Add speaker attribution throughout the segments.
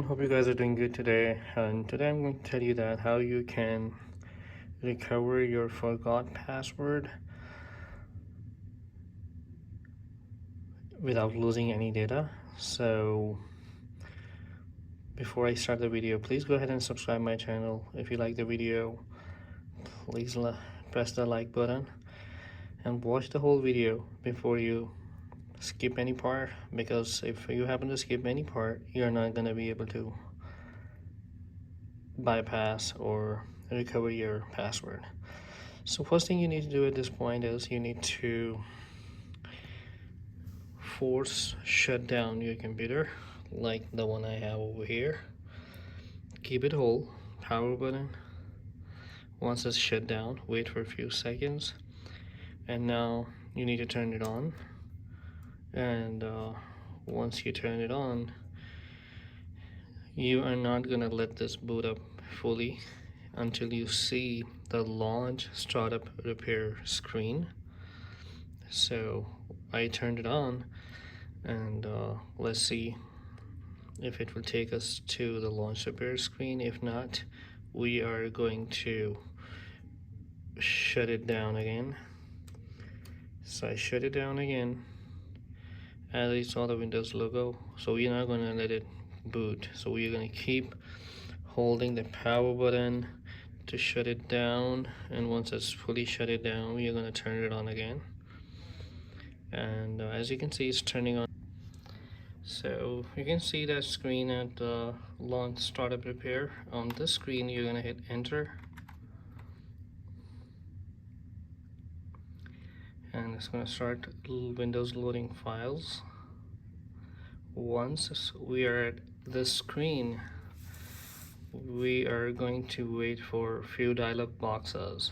Speaker 1: everyone, hope you guys are doing good today. And today I'm going to tell you that how you can recover your forgot password without losing any data. So before I start the video, please go ahead and subscribe my channel. If you like the video, please press the like button and watch the whole video before you skip any part, because if you happen to skip any part, you're not going to be able to bypass or recover your password. So first thing you need to do at this point is you need to force shut down your computer, like the one I have over here. Keep it whole, power button. Once it's shut down, wait for a few seconds, and now you need to turn it on. And once you turn it on, you are not gonna let this boot up fully until you see the launch startup repair screen. So I turned it on, and let's see if it will take us to the launch repair screen. If not, we are going to shut it down again. So I shut it down again, as I saw the Windows logo, so we're not going to let it boot. So we're going to keep holding the power button to shut it down, and once it's fully shut it down, we're going to turn it on again. And as you can see, it's turning on. So you can see that screen at launch startup repair. On this screen, you're going to hit enter, and it's going to start Windows loading files. Once we are at this screen, we are going to wait for a few dialog boxes.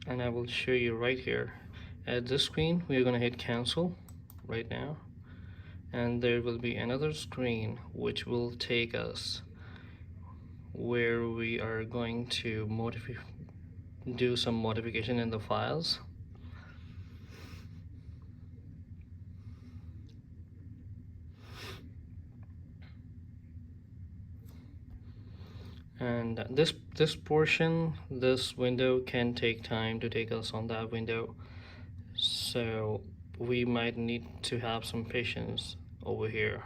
Speaker 1: And I will show you right here. At this screen, we are going to hit cancel right now, and there will be another screen which will take us where we are going to do some modification in the files. And this portion, this window can take time to take us on that window, so we might need to have some patience over here.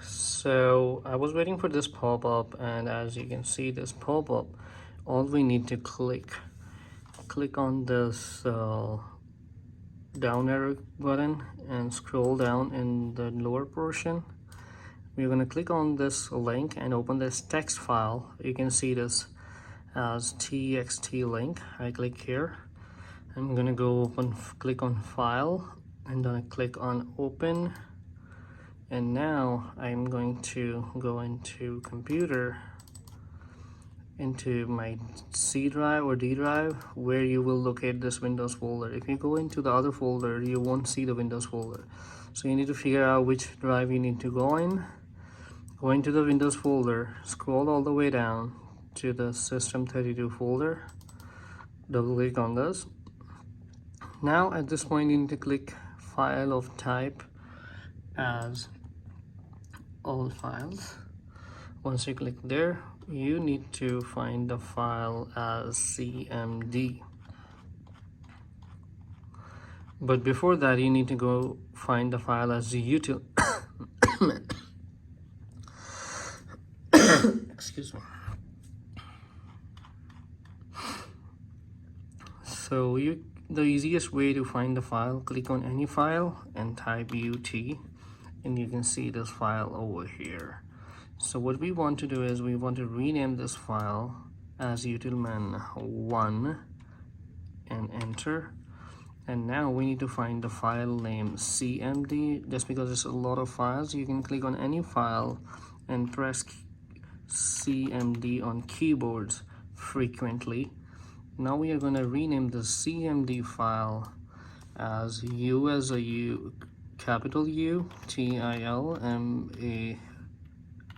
Speaker 1: So I was waiting for this pop-up, and as you can see this pop-up, all we need to click on this down arrow button and scroll down in the lower portion. We're going to click on this link and open this text file. You can see this as txt link. I click here. I'm going to go click on file, and then I click on open. And now I'm going to go into computer, into my C drive or D drive, where you will locate this Windows folder. If you go into the other folder, you won't see the Windows folder. So you need to figure out which drive you need to go in. Go into the Windows folder, scroll all the way down to the System32 folder, double click on this. Now at this point you need to click file of type as all files. Once you click there, you need to find the file as cmd. But before that, you need to go find the file as util excuse me. So the easiest way to find the file, click on any file and type ut, and you can see this file over here. So what we want to do is we want to rename this file as utilman1 and enter. And now we need to find the file name cmd. Just because it's a lot of files, you can click on any file and press cmd on keyboards frequently. Now we are going to rename the cmd file as u as a u, capital U, tilman.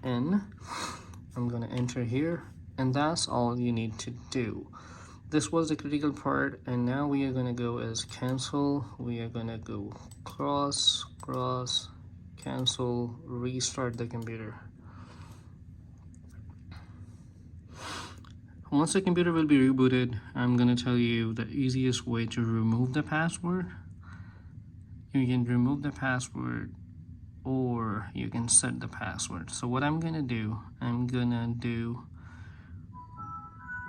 Speaker 1: I'm going to enter here, and that's all you need to do. This was the critical part, and now we are going to go as cancel. We are going to go cross, cancel, restart the computer. Once the computer will be rebooted, I'm going to tell you the easiest way to remove the password. You can remove the password or you can set the password. So what I'm going to do,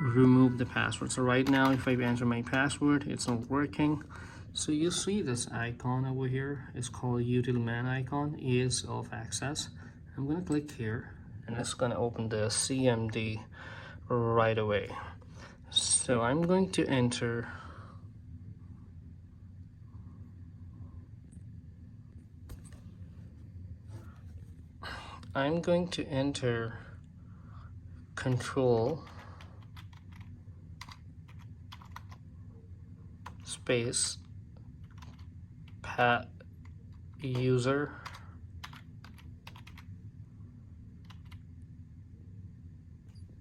Speaker 1: remove the password. So right now, if I enter my password, it's not working. So you see this icon over here. It's called utilman icon, ease of access. I'm going to click here and it's going to open the CMD right away. So I'm going to enter control space user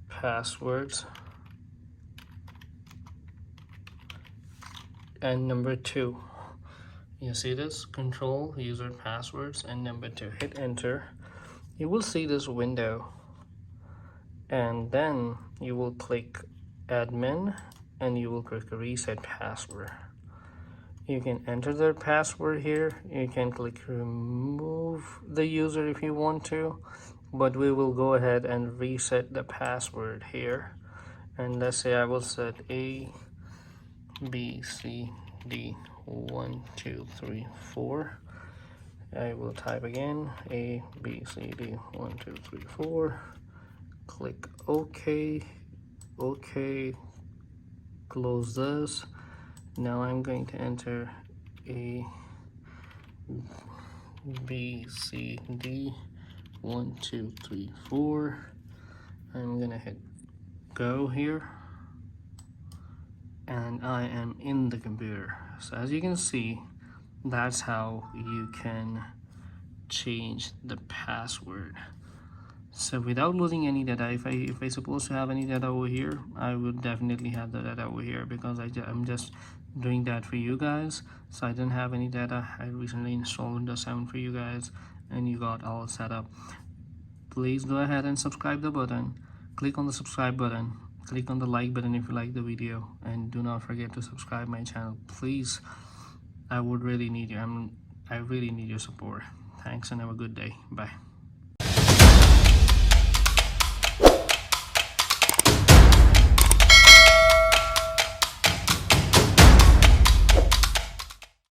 Speaker 1: passwords and number 2. You see this? Control user passwords and number 2. Hit enter. You will see this window and then you will click admin and you will click reset password. You can enter their password here. You can click remove the user if you want to, but we will go ahead and reset the password here. And let's say I will set A, B, C, D, 1, 2, 3, 4. I will type again A, B, C, D, 1, 2, 3, 4. Click OK. OK. Close this. Now I'm going to enter A, B, C, D, 1, 2, 3, 4. I'm gonna hit go here, and I am in the computer. So as you can see, that's how you can change the password. So without losing any data, if I supposed to have any data over here, I would definitely have the data over here, because I'm just doing that for you guys. So I didn't have any data. I recently installed Windows 7 for you guys, and you got all set up. Please go ahead and subscribe the button. Click on the subscribe button. Click on the like button if you like the video, and do not forget to subscribe my channel, please. I would really need you. I really need your support. Thanks and have a good day. Bye.